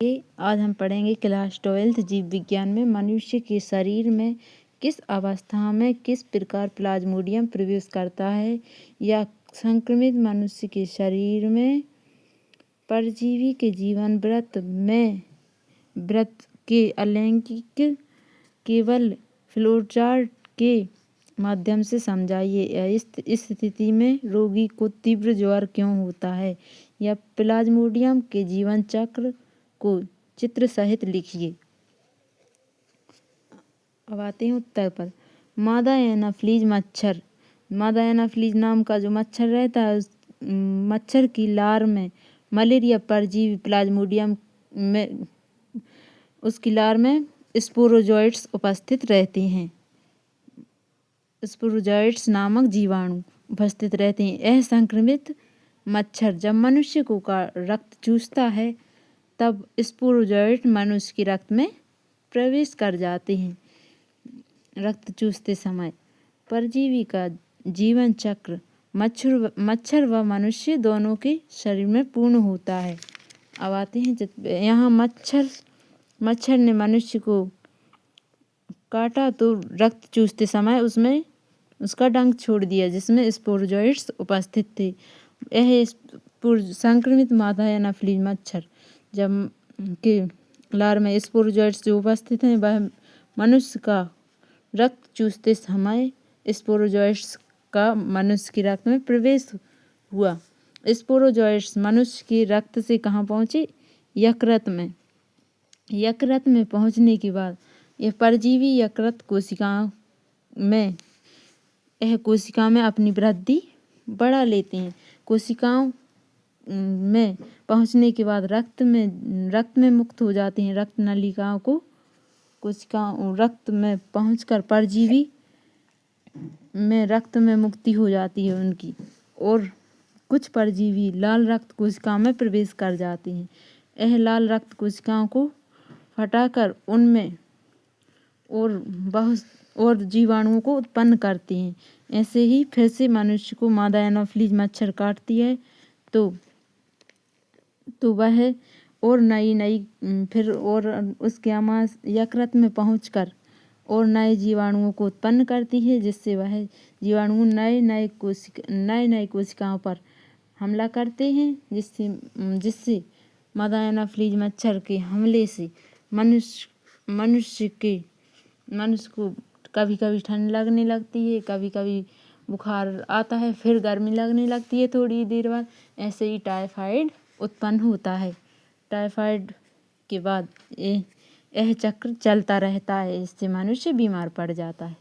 आज हम पढ़ेंगे क्लास 12 जीव विज्ञान में मनुष्य के शरीर में किस अवस्था में किस प्रकार प्लाज्मोडियम प्रवेश करता है या संक्रमित मनुष्य के शरीर में परजीवी के जीवन वृत्त के अलैंगिक केवल फ्लोचार्ट के माध्यम से समझाइए। इस स्थिति में रोगी को तीव्र ज्वर क्यों होता है या प्लाज्मोडियम के जीवन चक्र को चित्र सहित लिखिए। अब आते हैं उत्तर पर। मादा एनाफिलीज मच्छर, मादा एनाफिलीज नाम का जो मच्छर रहता है उस मच्छर की लार में मलेरिया परजीवी प्लाज्मोडियम में उसकी लार में स्पोरोजोइट्स उपस्थित रहते हैं। स्पोरोजोइट्स नामक जीवाणु उपस्थित रहते हैं। यह संक्रमित मच्छर जब मनुष्य को रक्त चूसता है तब स्पोरोजोइट मनुष्य के रक्त में प्रवेश कर जाते हैं। रक्त चूसते समय परजीवी का जीवन चक्र मच्छर व मनुष्य दोनों के शरीर में पूर्ण होता है। अब आते हैं यहाँ मच्छर ने मनुष्य को काटा तो रक्त चूसते समय उसमें उसका डंक छोड़ दिया जिसमें स्पोरोजोइट्स उपस्थित थे। यह संक्रमित मादा एनाफिलीज मच्छर जब के लार में स्पोरोजोइट्स जो उपस्थित हैं वह मनुष्य का रक्त चूसते समय स्पोरोजोइट्स का मनुष्य के रक्त में प्रवेश हुआ। स्पोरोजोइट्स मनुष्य के रक्त से कहाँ पहुँचे? यकृत में। यकृत में पहुँचने के बाद यह परजीवी यकृत कोशिकाओं में अपनी वृद्धि बढ़ा लेते हैं। कोशिकाओं में पहुँचने के बाद रक्त में मुक्त हो जाते हैं। रक्त नलिकाओं को कोशिकाओं रक्त में पहुंचकर परजीवी में रक्त में मुक्ति हो जाती है उनकी, और कुछ परजीवी लाल रक्त कोशिकाओं में प्रवेश कर जाते हैं। यह लाल रक्त कोशिकाओं को हटाकर उनमें और जीवाणुओं को उत्पन्न करते हैं। ऐसे ही फिर से मनुष्य को मादा एनाफिलीज मच्छर काटती है तो वह और नई फिर और उसके आमाश यकृत में पहुंचकर और नए जीवाणुओं को उत्पन्न करती है, जिससे वह जीवाणु नए कोशिकाओं पर हमला करते हैं, जिससे मादा एनाफिलीज मच्छर के हमले से मनुष्य को कभी कभी ठंड लगने लगती है, कभी कभी बुखार आता है, फिर गर्मी लगने लगती है थोड़ी देर बाद। ऐसे ही टाइफाइड उत्पन्न होता है। टाइफाइड के बाद यह चक्र चलता रहता है, इससे मनुष्य बीमार पड़ जाता है।